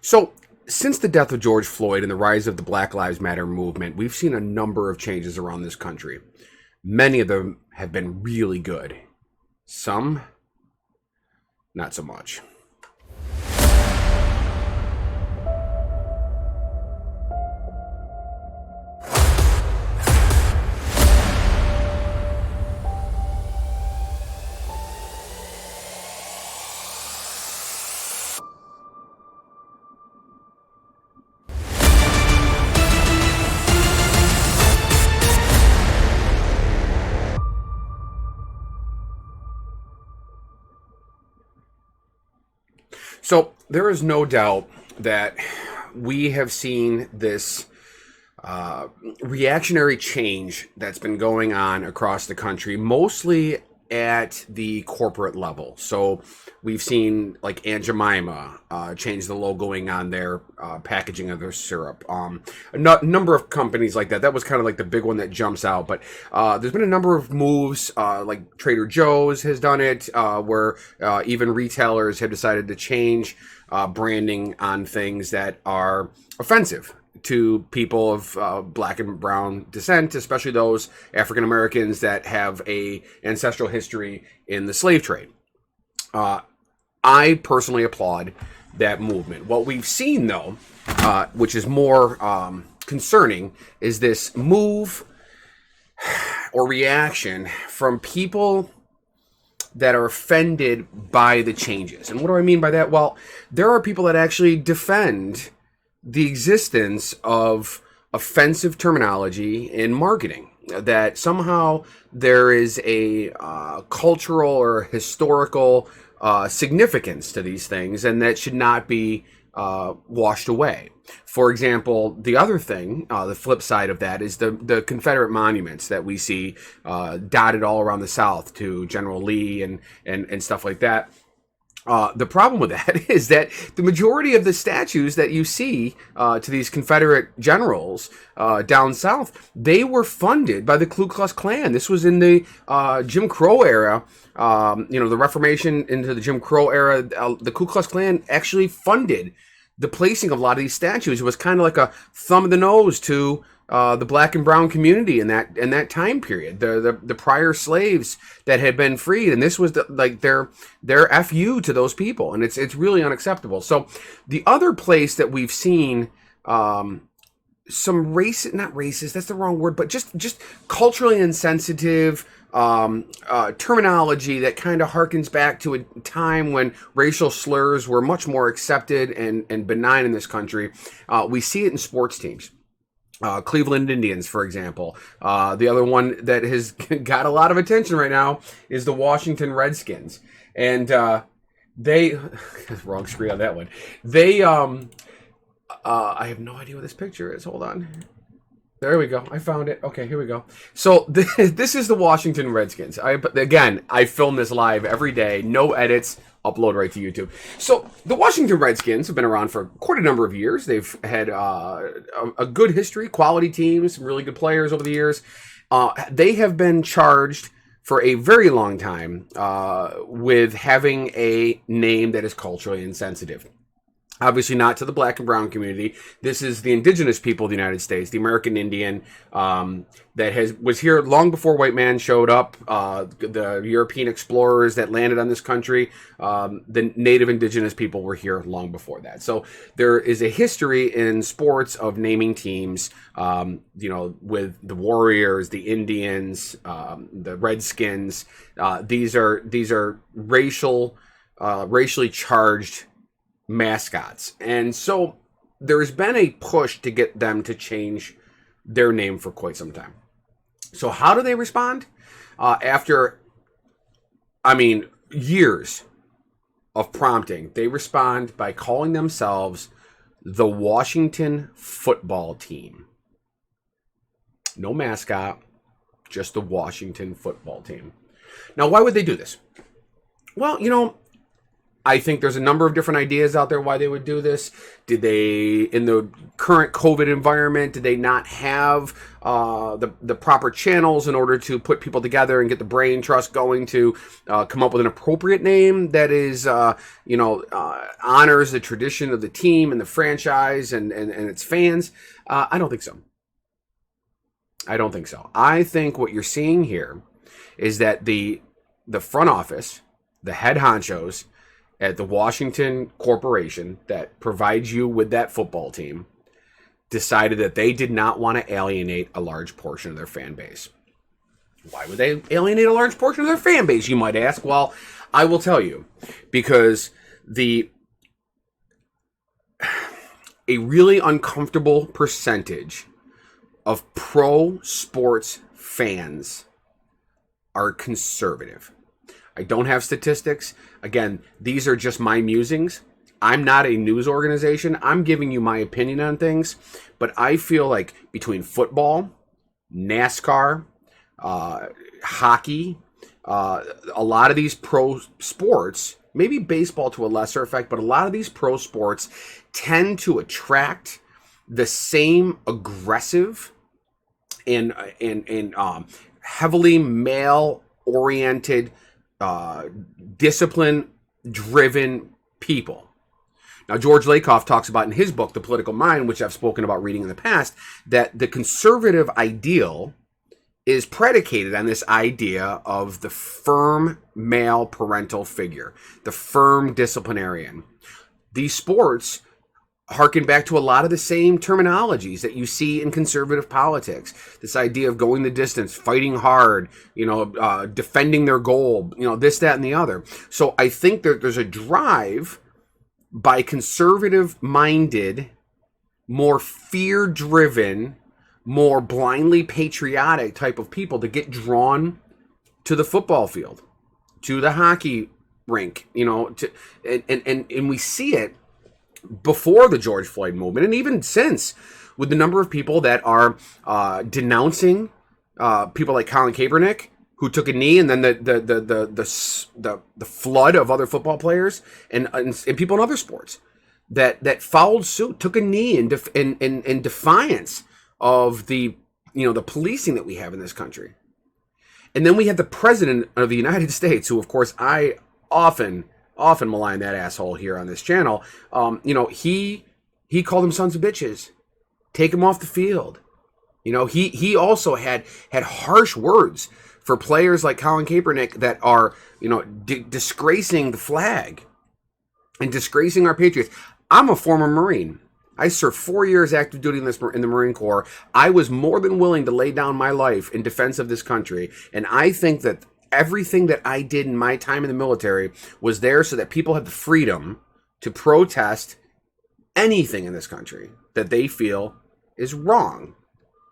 So, since the death of George Floyd and the rise of the Black Lives Matter movement, we've seen a number of changes around this country. Many of them have been really good. Some, not so much. So, there is no doubt that we have seen this reactionary change that's been going on across the country, mostly at the corporate level. So we've seen like Aunt Jemima change the logoing on their packaging of their syrup. Number of companies like that. That was kind of like the big one that jumps out. But there's been a number of moves, like Trader Joe's has done it, where even retailers have decided to change branding on things that are offensive to people of black and brown descent, especially those African Americans that have a ancestral history in the slave trade. I personally applaud that movement. What we've seen, though, which is more concerning, is this move or reaction from people that are offended by the changes. And what do I mean by that? Well, there are people that actually defend the existence of offensive terminology in marketing, that somehow there is a cultural or historical significance to these things, and that should not be washed away. For example, the other thing, the flip side of that, is the Confederate monuments that we see dotted all around the South to General Lee and stuff like that. The problem with that is that the majority of the statues that you see to these Confederate generals down south, they were funded by the Ku Klux Klan. This was in the Jim Crow era, the Reformation into the Jim Crow era. The Ku Klux Klan actually funded the placing of a lot of these statues. It was kind of like a thumb of the nose to the black and brown community in that time period, the prior slaves that had been freed, and this was their fu to those people, and it's really unacceptable. So the other place that we've seen some not racist, that's the wrong word, but just culturally insensitive terminology that kind of harkens back to a time when racial slurs were much more accepted and benign in this country. We see it in sports teams. Cleveland Indians, for example. The other one that has got a lot of attention right now is the Washington Redskins. And they... wrong screen on that one. They... I have no idea what this picture is. Hold on. There we go. I found it. Okay, here we go. So this is the Washington Redskins. I film this live every day. No edits. Upload right to YouTube. So the Washington Redskins have been around for quite a number of years. They've had a good history, quality teams, some really good players over the years. They have been charged for a very long time with having a name that is culturally insensitive. Obviously not to the black and brown community. This is the indigenous people of the United States, the American Indian, that was here long before white man showed up. The European explorers that landed on this country, the native indigenous people were here long before that. So there is a history in sports of naming teams, with the Warriors, the Indians, the Redskins. These are racially charged mascots, and so there's been a push to get them to change their name for quite some time. So how do they respond after years of prompting? They respond by calling themselves the Washington Football Team. No mascot, just the Washington Football Team. Now, why would they do this? Well, I think there's a number of different ideas out there why they would do this. Did they, in the current COVID environment, did they not have the proper channels in order to put people together and get the brain trust going to come up with an appropriate name that is, honors the tradition of the team and the franchise and its fans? I don't think so. I don't think so. I think what you're seeing here is that the front office, the head honchos at the Washington Corporation that provides you with that football team decided that they did not want to alienate a large portion of their fan base. Why would they alienate a large portion of their fan base, you might ask? Well, I will tell you, because a really uncomfortable percentage of pro sports fans are conservative. I don't have statistics. Again, these are just my musings. I'm not a news organization. I'm giving you my opinion on things. But I feel like between football, NASCAR, hockey, a lot of these pro sports, maybe baseball to a lesser effect, but a lot of these pro sports tend to attract the same aggressive and heavily male-oriented, discipline-driven people. Now, George Lakoff talks about in his book, The Political Mind, which I've spoken about reading in the past, that the conservative ideal is predicated on this idea of the firm male parental figure, the firm disciplinarian. These sports harken back to a lot of the same terminologies that you see in conservative politics. This idea of going the distance, fighting hard, defending their goal, this, that, and the other. So I think that there's a drive by conservative-minded, more fear-driven, more blindly patriotic type of people to get drawn to the football field, to the hockey rink, and we see it before the George Floyd movement, and even since, with the number of people that are denouncing people like Colin Kaepernick, who took a knee, and then the flood of other football players and people in other sports that followed suit, took a knee in defiance of the policing that we have in this country. And then we had the president of the United States, who, of course, I often malign that asshole here on this channel. He called them sons of bitches. Take them off the field. He also had harsh words for players like Colin Kaepernick that are, disgracing the flag and disgracing our patriots. I'm a former Marine. I served 4 years active duty in the Marine Corps. I was more than willing to lay down my life in defense of this country. And I think that everything that I did in my time in the military was there so that people have the freedom to protest anything in this country that they feel is wrong.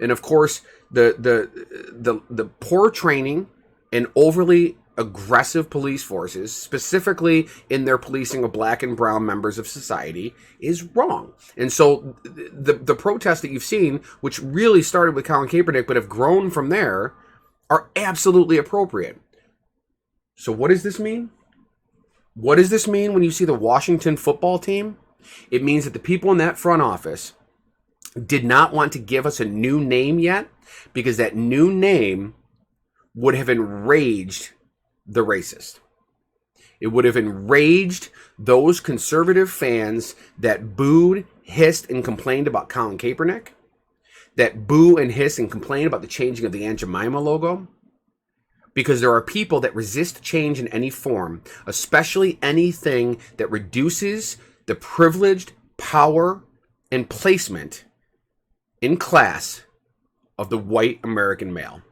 And of course, the poor training and overly aggressive police forces, specifically in their policing of black and brown members of society, is wrong. And so the protests that you've seen, which really started with Colin Kaepernick but have grown from there, are absolutely appropriate. So what does this mean? What does this mean when you see the Washington football team? It means that the people in that front office did not want to give us a new name yet, because that new name would have enraged the racist. It would have enraged those conservative fans that booed, hissed, and complained about Colin Kaepernick, that boo and hiss and complain about the changing of the Aunt Jemima logo, because there are people that resist change in any form, especially anything that reduces the privileged power and placement in class of the white American male.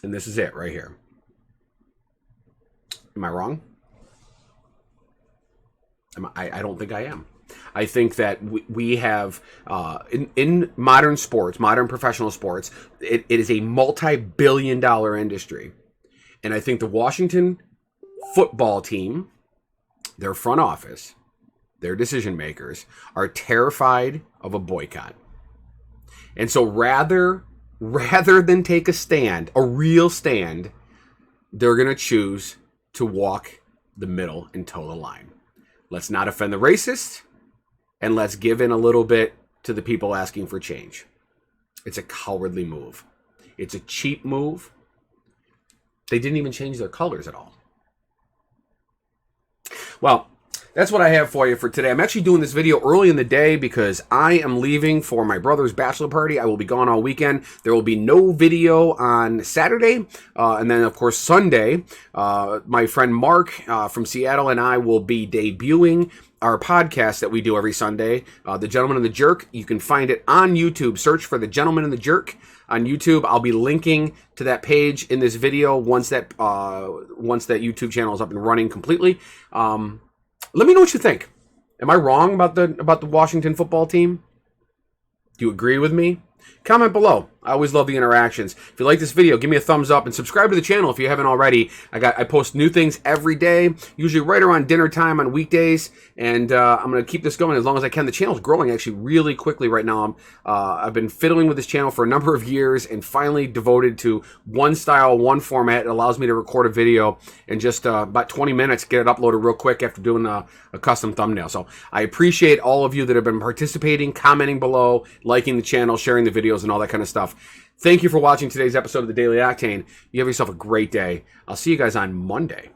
And this is it right here. Am I wrong? I don't think I am. I think that we have, in modern sports, modern professional sports, it is a multi-billion-dollar industry. And I think the Washington football team, their front office, their decision makers, are terrified of a boycott. And so rather than take a stand, a real stand, they're going to choose to walk the middle and toe the line. Let's not offend the racist, and let's give in a little bit to the people asking for change. It's a cowardly move. It's a cheap move. They didn't even change their colors at all. Well, that's what I have for you for today. I'm actually doing this video early in the day because I am leaving for my brother's bachelor party. I will be gone all weekend. There will be no video on Saturday. And then, of course, Sunday, my friend Mark from Seattle and I will be debuting our podcast that we do every Sunday, The Gentleman and the Jerk. You can find it on YouTube. Search for The Gentleman and the Jerk on YouTube. I'll be linking to that page in this video once that YouTube channel is up and running completely. Let me know what you think. Am I wrong about the Washington football team? Do you agree with me? Comment below. I always love the interactions. If you like this video, give me a thumbs up and subscribe to the channel if you haven't already. I post new things every day, usually right around dinner time on weekdays, and I'm going to keep this going as long as I can. The channel's growing actually really quickly right now. I've been fiddling with this channel for a number of years and finally devoted to one style, one format. It allows me to record a video in just about 20 minutes, get it uploaded real quick after doing a custom thumbnail. So I appreciate all of you that have been participating, commenting below, liking the channel, sharing the videos, and all that kind of stuff. Thank you for watching today's episode of the Daily Octane. You have yourself a great day. I'll see you guys on Monday.